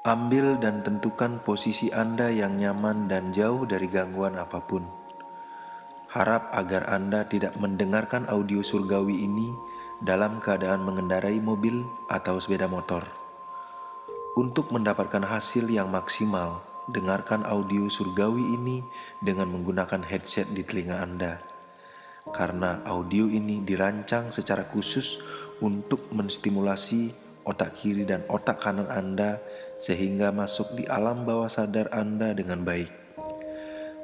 Ambil dan tentukan posisi Anda yang nyaman dan jauh dari gangguan apapun. Harap agar Anda tidak mendengarkan audio surgawi ini dalam keadaan mengendarai mobil atau sepeda motor. Untuk mendapatkan hasil yang maksimal, dengarkan audio surgawi ini dengan menggunakan headset di telinga Anda. Karena audio ini dirancang secara khusus untuk menstimulasi otak kiri dan otak kanan Anda sehingga masuk di alam bawah sadar Anda dengan baik.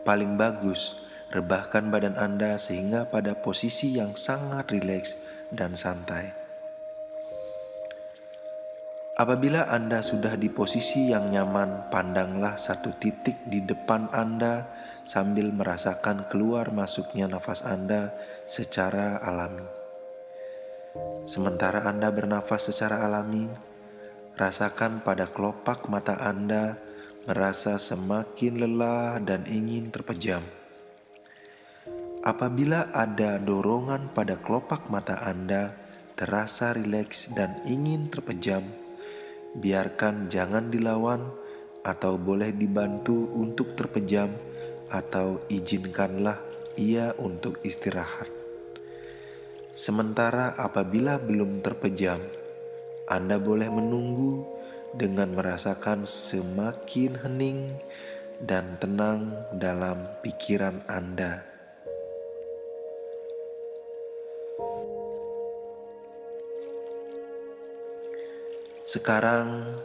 Paling bagus, rebahkan badan Anda sehingga pada posisi yang sangat rileks dan santai. Apabila Anda sudah di posisi yang nyaman, pandanglah satu titik di depan Anda sambil merasakan keluar masuknya nafas Anda secara alami. Sementara Anda bernafas secara alami, rasakan pada kelopak mata Anda merasa semakin lelah dan ingin terpejam. Apabila ada dorongan pada kelopak mata Anda terasa rileks dan ingin terpejam, biarkan, jangan dilawan atau boleh dibantu untuk terpejam atau izinkanlah ia untuk istirahat. Sementara apabila belum terpejam, Anda boleh menunggu dengan merasakan semakin hening dan tenang dalam pikiran Anda. Sekarang,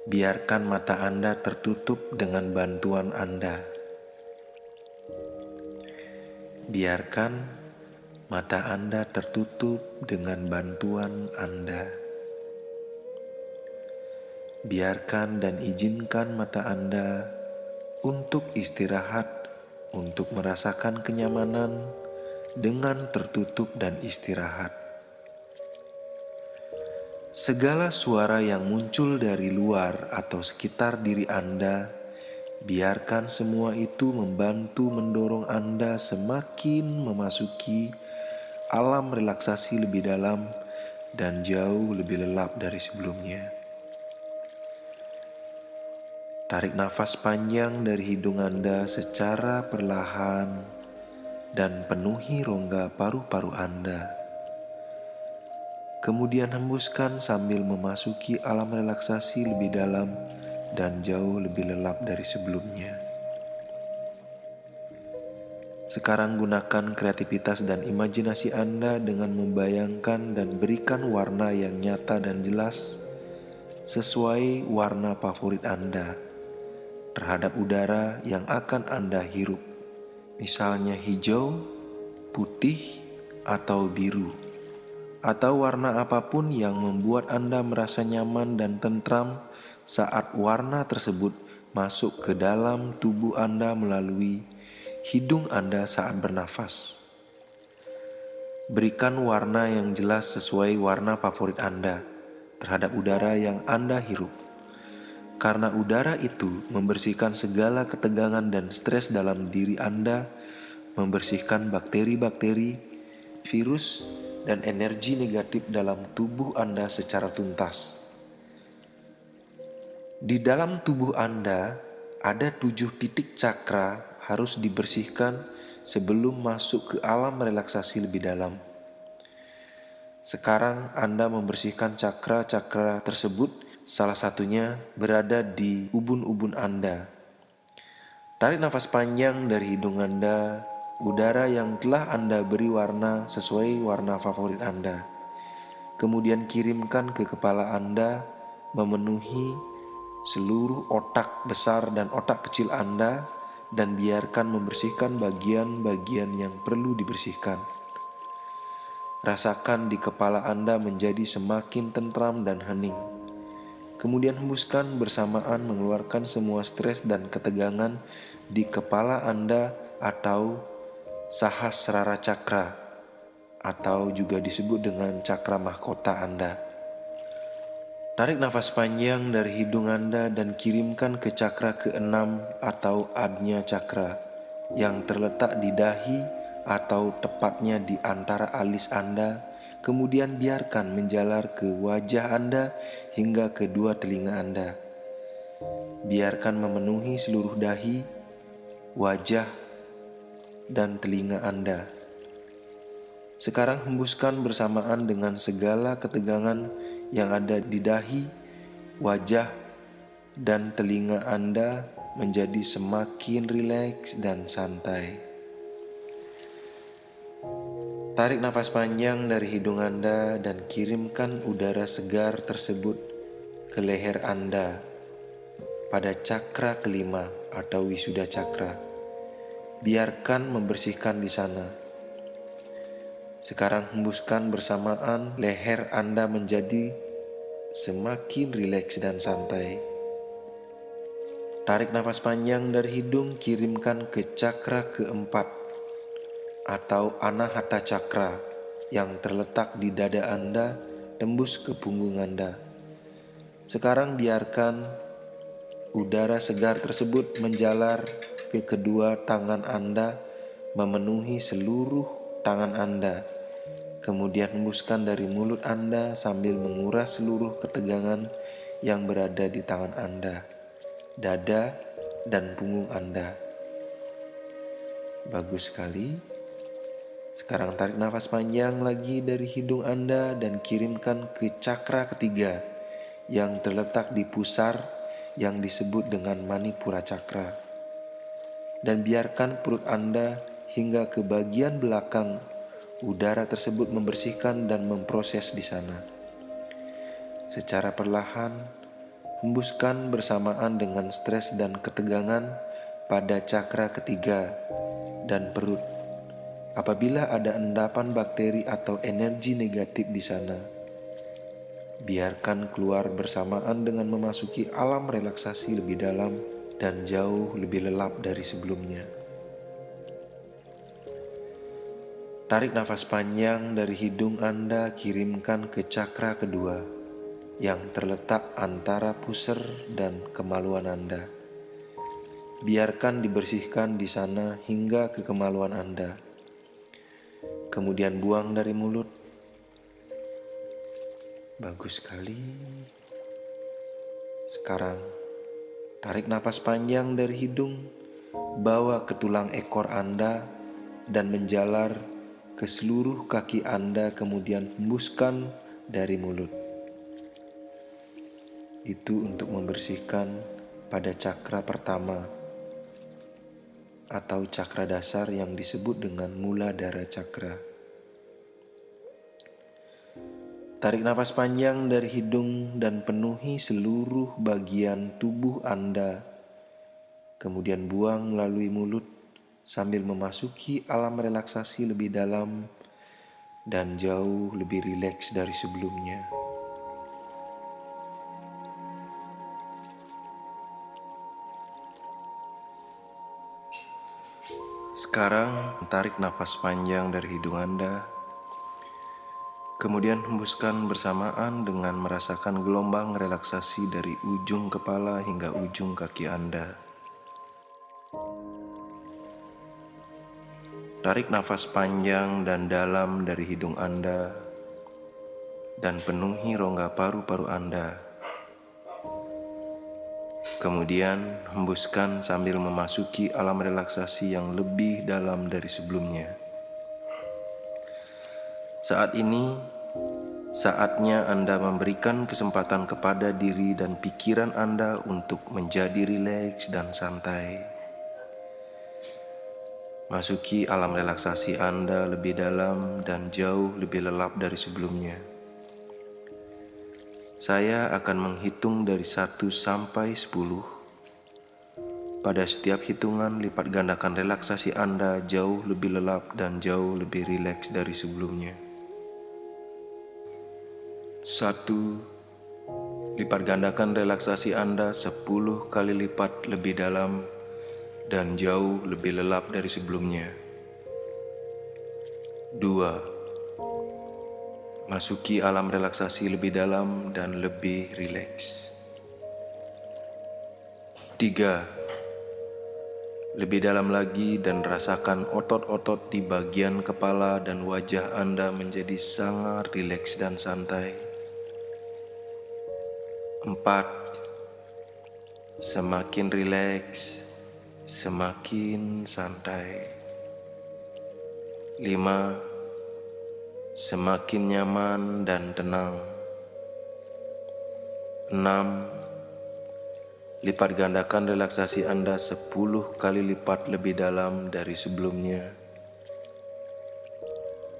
biarkan mata Anda tertutup dengan bantuan Anda. Biarkan mata Anda tertutup dengan bantuan Anda. Biarkan dan izinkan mata Anda untuk istirahat, untuk merasakan kenyamanan dengan tertutup dan istirahat. Segala suara yang muncul dari luar atau sekitar diri Anda, biarkan semua itu membantu mendorong Anda semakin memasuki alam relaksasi lebih dalam dan jauh lebih lelap dari sebelumnya. Tarik nafas panjang dari hidung Anda secara perlahan dan penuhi rongga paru-paru Anda. Kemudian hembuskan sambil memasuki alam relaksasi lebih dalam dan jauh lebih lelap dari sebelumnya. Sekarang gunakan kreativitas dan imajinasi Anda dengan membayangkan dan berikan warna yang nyata dan jelas sesuai warna favorit Anda terhadap udara yang akan Anda hirup, misalnya hijau, putih, atau biru, atau warna apapun yang membuat Anda merasa nyaman dan tentram saat warna tersebut masuk ke dalam tubuh Anda melalui hidung Anda saat bernafas. Berikan warna yang jelas sesuai warna favorit Anda terhadap udara yang Anda hirup. Karena udara itu membersihkan segala ketegangan dan stres dalam diri Anda, membersihkan bakteri-bakteri, virus, dan energi negatif dalam tubuh Anda secara tuntas. Di dalam tubuh Anda ada 7 titik cakra harus dibersihkan sebelum masuk ke alam relaksasi lebih dalam. Sekarang Anda membersihkan cakra-cakra tersebut, salah satunya berada di ubun-ubun Anda. Tarik nafas panjang dari hidung Anda, udara yang telah Anda beri warna sesuai warna favorit Anda. Kemudian kirimkan ke kepala Anda, memenuhi seluruh otak besar dan otak kecil Anda, dan biarkan membersihkan bagian-bagian yang perlu dibersihkan. Rasakan di kepala Anda menjadi semakin tentram dan hening. Kemudian hembuskan bersamaan mengeluarkan semua stres dan ketegangan di kepala Anda atau Sahasrara Cakra, atau juga disebut dengan cakra mahkota Anda. Tarik nafas panjang dari hidung Anda dan kirimkan ke cakra ke-6 atau Ajna Cakra yang terletak di dahi atau tepatnya di antara alis Anda. Kemudian biarkan menjalar ke wajah Anda hingga ke 2 telinga Anda. biarkan memenuhi seluruh dahi, wajah, dan telinga Anda. Sekarang hembuskan bersamaan dengan segala ketegangan yang ada di dahi, wajah, dan telinga Anda menjadi semakin rileks dan santai. Tarik nafas panjang dari hidung Anda dan kirimkan udara segar tersebut ke leher Anda pada cakra kelima atau wisuda cakra. Biarkan membersihkan di sana. Sekarang hembuskan bersamaan, leher Anda menjadi semakin rileks dan santai. Tarik nafas panjang dari hidung, kirimkan ke cakra keempat atau Anahata Cakra yang terletak di dada Anda, tembus ke punggung Anda. Sekarang biarkan udara segar tersebut menjalar ke kedua tangan Anda, memenuhi seluruh tangan Anda. Kemudian hembuskan dari mulut Anda sambil menguras seluruh ketegangan yang berada di tangan Anda, dada, dan punggung Anda. Bagus sekali. Sekarang tarik nafas panjang lagi dari hidung Anda dan kirimkan ke cakra ketiga yang terletak di pusar yang disebut dengan Manipura Cakra. Dan biarkan perut Anda hingga ke bagian belakang udara tersebut membersihkan dan memproses di sana. Secara perlahan, hembuskan bersamaan dengan stres dan ketegangan pada cakra ketiga dan perut. Apabila ada endapan bakteri atau energi negatif di sana, biarkan keluar bersamaan dengan memasuki alam relaksasi lebih dalam dan jauh lebih lelap dari sebelumnya. Tarik nafas panjang dari hidung Anda, kirimkan ke cakra kedua yang terletak antara pusar dan kemaluan Anda. Biarkan dibersihkan di sana hingga ke kemaluan Anda. Kemudian buang dari mulut. Bagus sekali. Sekarang tarik napas panjang dari hidung, bawa ke tulang ekor Anda dan menjalar ke seluruh kaki Anda, kemudian hembuskan dari mulut. Itu untuk membersihkan pada cakra pertama atau cakra dasar yang disebut dengan Muladhara Cakra. Tarik nafas panjang dari hidung dan penuhi seluruh bagian tubuh Anda. Kemudian buang melalui mulut sambil memasuki alam relaksasi lebih dalam dan jauh lebih rileks dari sebelumnya. Sekarang tarik nafas panjang dari hidung Anda, kemudian hembuskan bersamaan dengan merasakan gelombang relaksasi dari ujung kepala hingga ujung kaki Anda. Tarik nafas panjang dan dalam dari hidung Anda dan penuhi rongga paru-paru Anda. Kemudian hembuskan sambil memasuki alam relaksasi yang lebih dalam dari sebelumnya. Saat ini, saatnya Anda memberikan kesempatan kepada diri dan pikiran Anda untuk menjadi rileks dan santai. Masuki alam relaksasi Anda lebih dalam dan jauh lebih lelap dari sebelumnya. Saya akan menghitung dari 1 sampai 10. Pada setiap hitungan, lipat gandakan relaksasi Anda jauh lebih lelap dan jauh lebih rileks dari sebelumnya. 1. Lipat gandakan relaksasi Anda 10 kali lipat lebih dalam dan jauh lebih lelap dari sebelumnya. 2. Masuki alam relaksasi lebih dalam dan lebih rileks. 3. Lebih dalam lagi dan rasakan otot-otot di bagian kepala dan wajah Anda menjadi sangat rileks dan santai. 4. Semakin rileks, semakin santai. 5. Semakin nyaman dan tenang. 6. Lipat gandakan relaksasi Anda 10 kali lipat lebih dalam dari sebelumnya.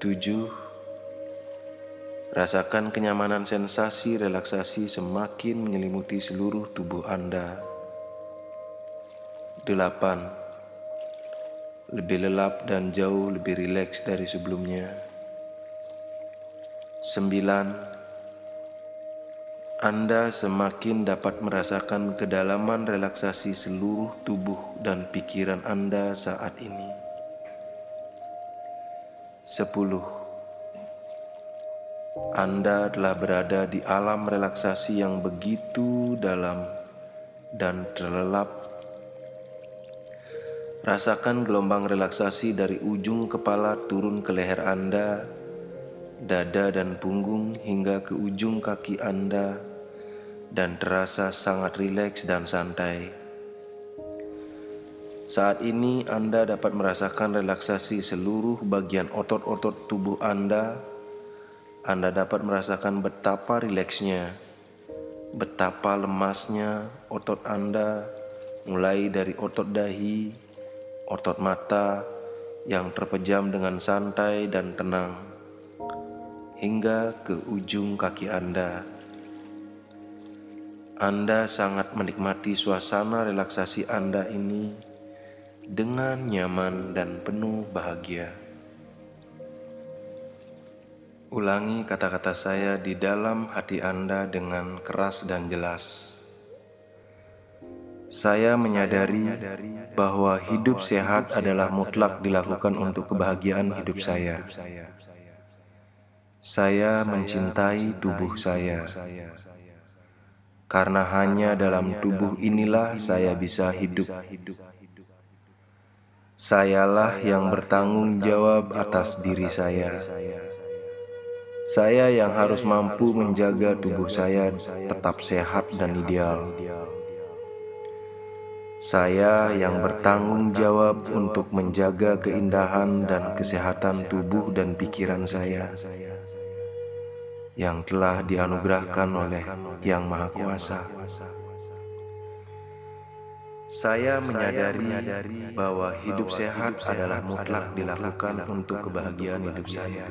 7. Rasakan kenyamanan sensasi relaksasi semakin menyelimuti seluruh tubuh Anda. 8. Lebih lelap dan jauh lebih rileks dari sebelumnya. 9. Anda semakin dapat merasakan kedalaman relaksasi seluruh tubuh dan pikiran Anda saat ini. 10. Anda telah berada di alam relaksasi yang begitu dalam dan terlelap. Rasakan gelombang relaksasi dari ujung kepala turun ke leher Anda, dada dan punggung hingga ke ujung kaki Anda, dan terasa sangat rileks dan santai. Saat ini Anda dapat merasakan relaksasi seluruh bagian otot-otot tubuh Anda. Anda dapat merasakan betapa rileksnya, betapa lemasnya otot Anda, mulai dari otot dahi, otot mata yang terpejam dengan santai dan tenang, hingga ke ujung kaki Anda. Anda sangat menikmati suasana relaksasi Anda ini dengan nyaman dan penuh bahagia. Ulangi kata-kata saya di dalam hati Anda dengan keras dan jelas. Saya menyadari bahwa hidup sehat adalah mutlak dilakukan untuk kebahagiaan hidup saya. Saya mencintai tubuh saya. Karena hanya dalam tubuh inilah saya bisa hidup. Sayalah yang bertanggung jawab atas diri saya. Saya yang harus mampu menjaga tubuh saya tetap sehat dan ideal. Saya yang bertanggung jawab untuk menjaga keindahan dan kesehatan tubuh dan pikiran saya, yang telah dianugerahkan oleh Yang Maha Kuasa. Saya menyadari bahwa hidup sehat adalah mutlak dilakukan untuk kebahagiaan hidup saya.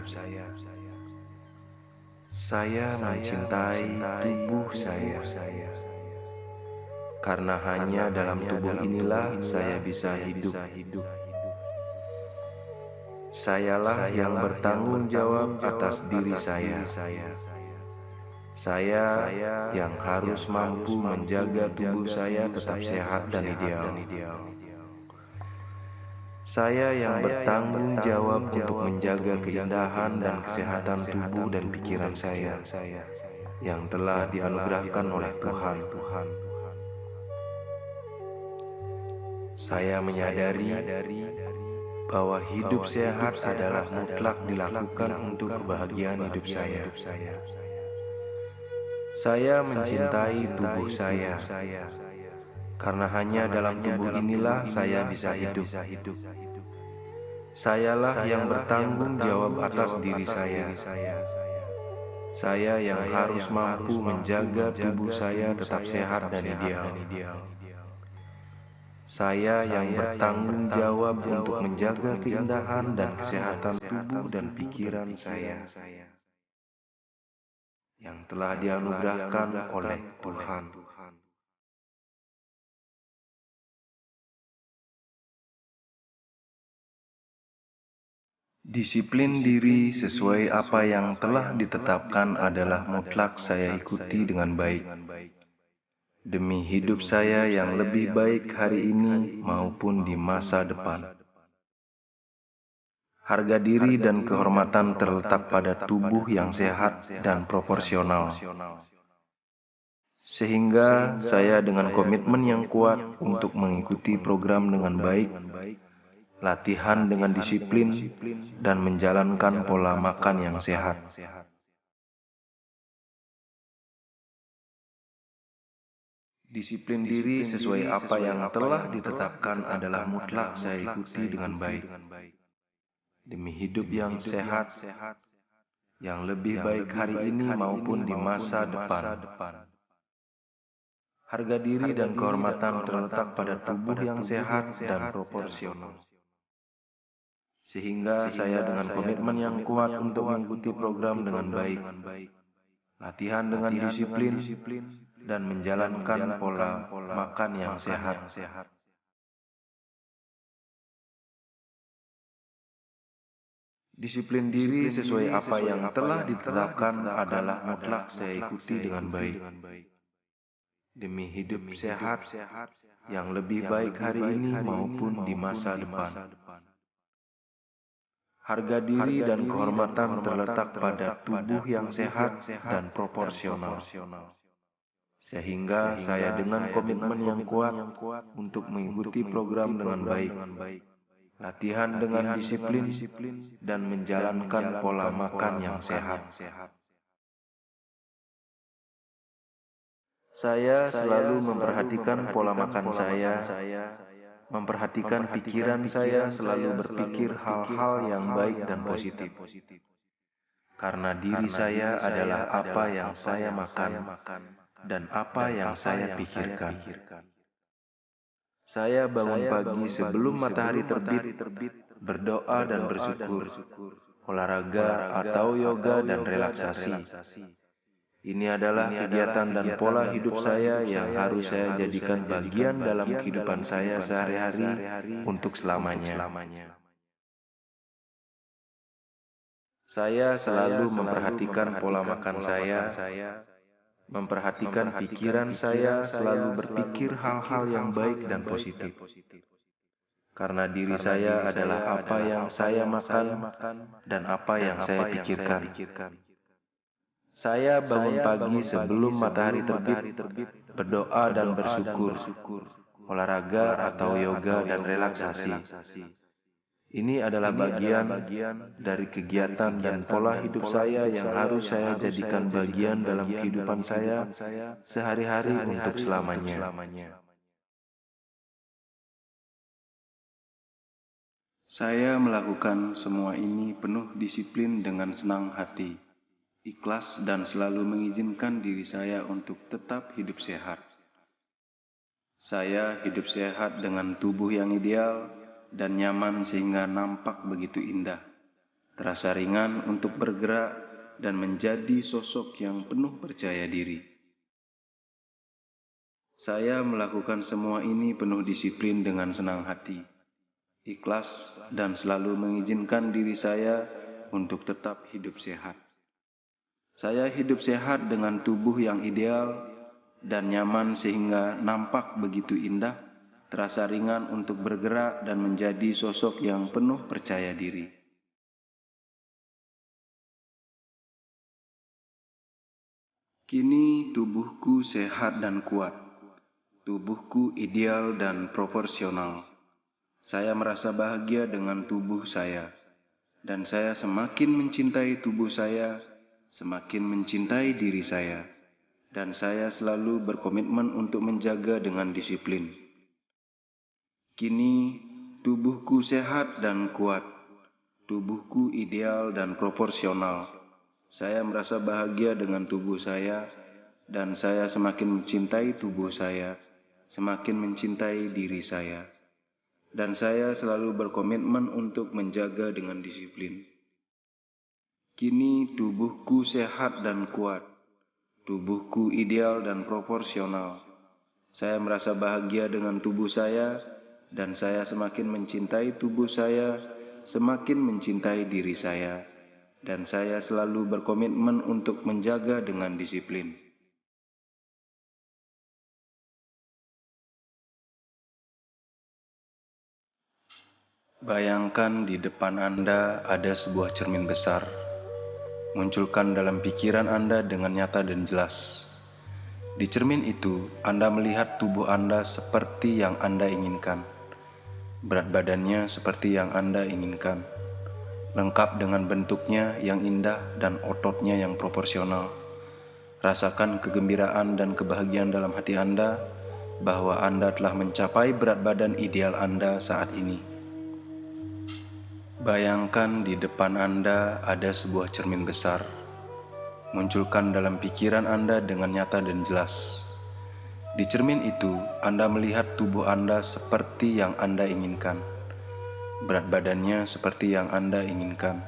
Saya mencintai tubuh saya. Karena hanya dalam tubuh inilah saya bisa hidup. Sayalah yang bertanggung jawab atas diri saya. Saya yang harus mampu menjaga tubuh saya tetap sehat dan ideal. Saya yang bertanggung jawab untuk menjaga keindahan dan kesehatan tubuh dan pikiran saya, yang telah dianugerahkan oleh Tuhan. Saya menyadari bahwa hidup sehat adalah mutlak dilakukan untuk kebahagiaan hidup saya. Saya mencintai tubuh saya, karena hanya dalam tubuh inilah saya bisa hidup. Sayalah yang bertanggung jawab atas diri saya. Saya yang harus mampu menjaga tubuh saya tetap sehat dan ideal. Saya yang bertanggung jawab untuk menjaga keindahan dan kesehatan tubuh dan pikiran saya, yang telah dianugerahkan oleh Tuhan. Disiplin diri sesuai apa yang telah ditetapkan adalah mutlak saya ikuti dengan baik, demi hidup saya yang lebih baik hari ini maupun di masa depan. Harga diri dan kehormatan terletak pada tubuh yang sehat dan proporsional. Sehingga saya dengan komitmen yang kuat untuk mengikuti program dengan baik, latihan dengan disiplin, dan menjalankan pola makan yang sehat. Disiplin diri sesuai apa yang telah ditetapkan adalah mutlak saya ikuti dengan baik. Demi hidup yang sehat, yang lebih baik hari ini maupun di masa depan. Harga diri dan kehormatan terletak pada tubuh yang sehat dan proporsional. Sehingga saya dengan komitmen yang kuat untuk mengikuti program dengan baik, latihan dengan disiplin, dan menjalankan pola makan yang sehat. Disiplin diri sesuai apa yang telah ditetapkan adalah mutlak saya ikuti dengan baik. Demi hidup sehat, yang lebih baik hari ini maupun di masa depan. Harga diri dan kehormatan terletak pada tubuh yang sehat dan proporsional. Sehingga saya dengan komitmen yang kuat untuk mengikuti program dengan baik, latihan dengan disiplin, dan menjalankan pola makan yang sehat. Saya selalu memperhatikan pola makan saya, memperhatikan pikiran saya selalu berpikir hal-hal yang baik dan positif. Karena diri saya adalah apa yang saya makan dan apa yang saya pikirkan. Saya bangun pagi sebelum matahari terbit, berdoa dan bersyukur, olahraga atau yoga dan relaksasi. Ini adalah kegiatan dan pola hidup saya yang harus saya jadikan bagian dalam kehidupan saya sehari-hari untuk selamanya. Saya selalu memperhatikan pola makan saya, memperhatikan pikiran saya selalu berpikir hal-hal yang baik dan positif. Karena diri saya adalah apa yang saya makan dan apa yang saya pikirkan. Saya bangun pagi sebelum matahari terbit, berdoa dan bersyukur, olahraga atau yoga dan relaksasi. Ini adalah bagian dari kegiatan dan pola hidup saya yang harus saya jadikan bagian dalam kehidupan saya sehari-hari untuk selamanya. Saya melakukan semua ini penuh disiplin dengan senang hati, ikhlas dan selalu mengizinkan diri saya untuk tetap hidup sehat. Saya hidup sehat dengan tubuh yang ideal dan nyaman sehingga nampak begitu indah, terasa ringan untuk bergerak dan menjadi sosok yang penuh percaya diri. Saya melakukan semua ini penuh disiplin dengan senang hati, ikhlas dan selalu mengizinkan diri saya untuk tetap hidup sehat. Saya hidup sehat dengan tubuh yang ideal dan nyaman sehingga nampak begitu indah, terasa ringan untuk bergerak dan menjadi sosok yang penuh percaya diri. Kini tubuhku sehat dan kuat, tubuhku ideal dan proporsional. Saya merasa bahagia dengan tubuh saya, dan saya semakin mencintai tubuh saya, semakin mencintai diri saya, dan saya selalu berkomitmen untuk menjaga dengan disiplin. Kini, tubuhku sehat dan kuat, tubuhku ideal dan proporsional. Saya merasa bahagia dengan tubuh saya, dan saya semakin mencintai tubuh saya, semakin mencintai diri saya, dan saya selalu berkomitmen untuk menjaga dengan disiplin. Kini tubuhku sehat dan kuat, tubuhku ideal dan proporsional. Saya merasa bahagia dengan tubuh saya, dan saya semakin mencintai tubuh saya, semakin mencintai diri saya, dan saya selalu berkomitmen untuk menjaga dengan disiplin. Bayangkan di depan Anda ada sebuah cermin besar. Munculkan dalam pikiran Anda dengan nyata dan jelas. Di cermin itu, Anda melihat tubuh Anda seperti yang Anda inginkan. Berat badannya seperti yang Anda inginkan. Lengkap dengan bentuknya yang indah dan ototnya yang proporsional. Rasakan kegembiraan dan kebahagiaan dalam hati Anda bahwa Anda telah mencapai berat badan ideal Anda saat ini. Bayangkan di depan Anda ada sebuah cermin besar. Munculkan dalam pikiran Anda dengan nyata dan jelas. Di cermin itu, Anda melihat tubuh Anda seperti yang Anda inginkan. Berat badannya seperti yang Anda inginkan.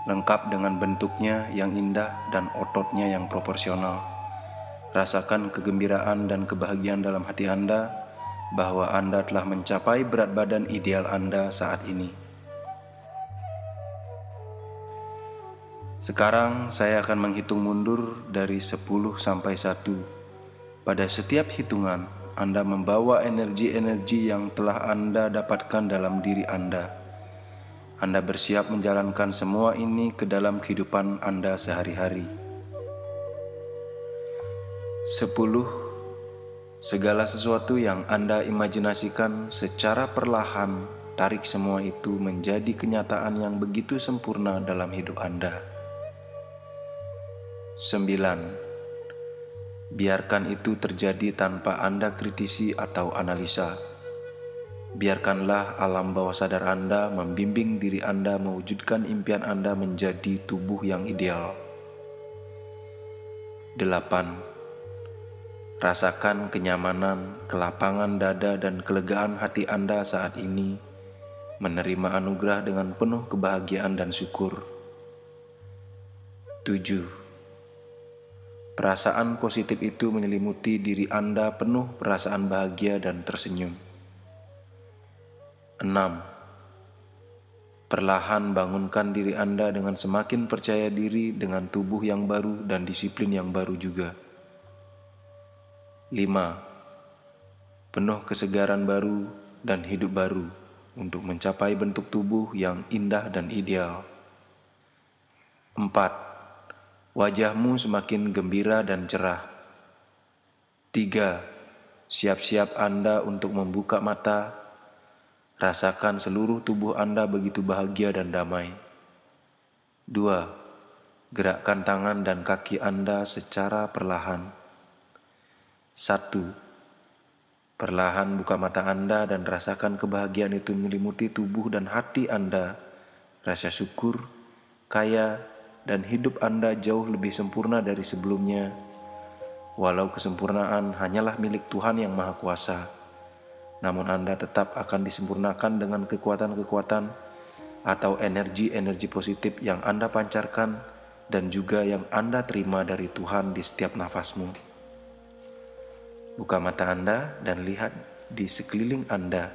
Lengkap dengan bentuknya yang indah dan ototnya yang proporsional. Rasakan kegembiraan dan kebahagiaan dalam hati Anda bahwa Anda telah mencapai berat badan ideal Anda saat ini. Sekarang saya akan menghitung mundur dari 10 sampai 1. Pada setiap hitungan, Anda membawa energi-energi yang telah Anda dapatkan dalam diri Anda. Anda bersiap menjalankan semua ini ke dalam kehidupan Anda sehari-hari. 10. Segala sesuatu yang Anda imajinasikan secara perlahan, tarik semua itu menjadi kenyataan yang begitu sempurna dalam hidup Anda. 9. Biarkan itu terjadi tanpa Anda kritisi atau analisa. Biarkanlah alam bawah sadar Anda membimbing diri Anda mewujudkan impian Anda menjadi tubuh yang ideal. 8. Rasakan kenyamanan, kelapangan dada, dan kelegaan hati Anda saat ini, menerima anugerah dengan penuh kebahagiaan dan syukur. 7. Perasaan positif itu menyelimuti diri Anda penuh perasaan bahagia dan tersenyum. 6. Perlahan bangunkan diri Anda dengan semakin percaya diri dengan tubuh yang baru dan disiplin yang baru juga. 5. Penuh kesegaran baru dan hidup baru untuk mencapai bentuk tubuh yang indah dan ideal. 4. Wajahmu semakin gembira dan cerah. 3. Siap-siap Anda untuk membuka mata. Rasakan seluruh tubuh Anda begitu bahagia dan damai. 2. Gerakkan tangan dan kaki Anda secara perlahan. 1. Perlahan buka mata Anda dan rasakan kebahagiaan itu menyelimuti tubuh dan hati Anda. Rasa syukur, kaya, dan hidup Anda jauh lebih sempurna dari sebelumnya. Walau kesempurnaan hanyalah milik Tuhan yang Maha Kuasa, namun Anda tetap akan disempurnakan dengan kekuatan-kekuatan atau energi-energi positif yang Anda pancarkan dan juga yang Anda terima dari Tuhan di setiap nafasmu. Buka mata Anda dan lihat di sekeliling Anda.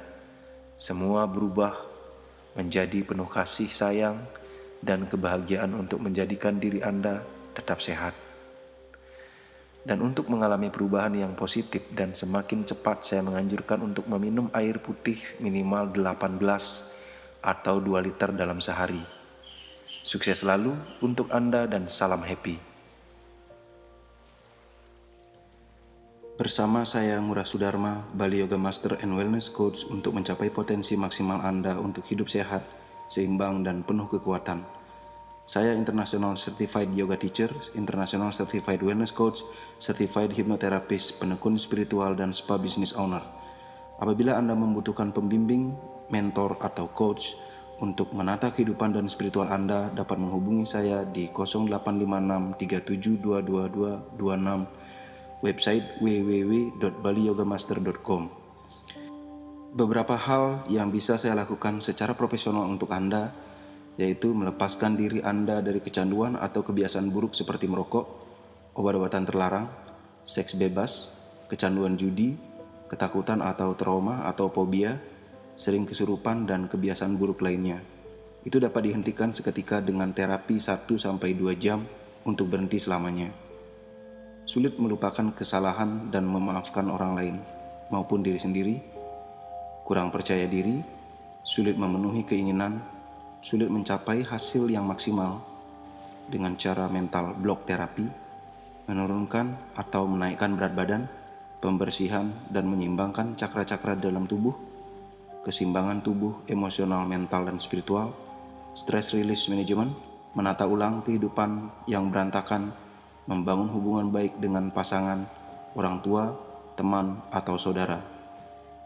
Semua berubah menjadi penuh kasih sayang dan kebahagiaan untuk menjadikan diri Anda tetap sehat. Dan untuk mengalami perubahan yang positif dan semakin cepat, saya menganjurkan untuk meminum air putih minimal 18 atau 2 liter dalam sehari. Sukses selalu untuk Anda dan salam happy. Bersama saya Ngurah Sudharma, Bali Yoga Master and Wellness Coach, untuk mencapai potensi maksimal Anda untuk hidup sehat, seimbang, dan penuh kekuatan. Saya International Certified Yoga Teacher, International Certified Wellness Coach, Certified Hypnotherapist, penekun spiritual, dan spa business owner. Apabila Anda membutuhkan pembimbing, mentor, atau coach untuk menata kehidupan dan spiritual Anda, dapat menghubungi saya di 0856 37222226, website www.baliyogamaster.com. Beberapa hal yang bisa saya lakukan secara profesional untuk Anda, yaitu melepaskan diri Anda dari kecanduan atau kebiasaan buruk seperti merokok, obat-obatan terlarang, seks bebas, kecanduan judi, ketakutan atau trauma atau fobia, sering kesurupan, dan kebiasaan buruk lainnya. Itu dapat dihentikan seketika dengan terapi 1-2 jam untuk berhenti selamanya. Sulit melupakan kesalahan dan memaafkan orang lain maupun diri sendiri, kurang percaya diri, sulit memenuhi keinginan, sulit mencapai hasil yang maksimal dengan cara mental block terapi, menurunkan atau menaikkan berat badan, pembersihan dan menyeimbangkan cakra-cakra dalam tubuh, keseimbangan tubuh, emosional, mental, dan spiritual, stress release management, menata ulang kehidupan yang berantakan, membangun hubungan baik dengan pasangan, orang tua, teman, atau saudara.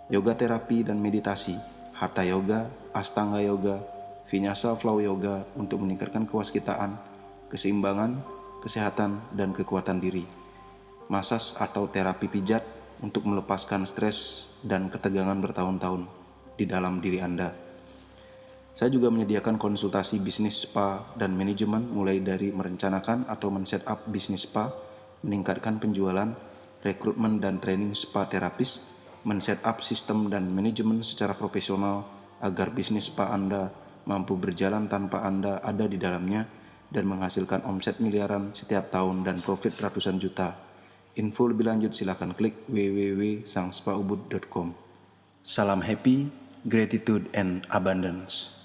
Yoga terapi dan meditasi, Hatha Yoga, Astanga Yoga, Vinyasa Flow Yoga untuk meningkatkan kewaskitaan, keseimbangan, kesehatan, dan kekuatan diri. Masas atau terapi pijat untuk melepaskan stres dan ketegangan bertahun-tahun di dalam diri Anda. Saya juga menyediakan konsultasi bisnis spa dan manajemen mulai dari merencanakan atau men-set up bisnis spa, meningkatkan penjualan, rekrutmen dan training spa terapis, men-set up sistem dan manajemen secara profesional agar bisnis spa Anda mampu berjalan tanpa Anda ada di dalamnya dan menghasilkan omset miliaran setiap tahun dan profit ratusan juta. Info lebih lanjut silakan klik www.sangspaubud.com. Salam happy, gratitude and abundance.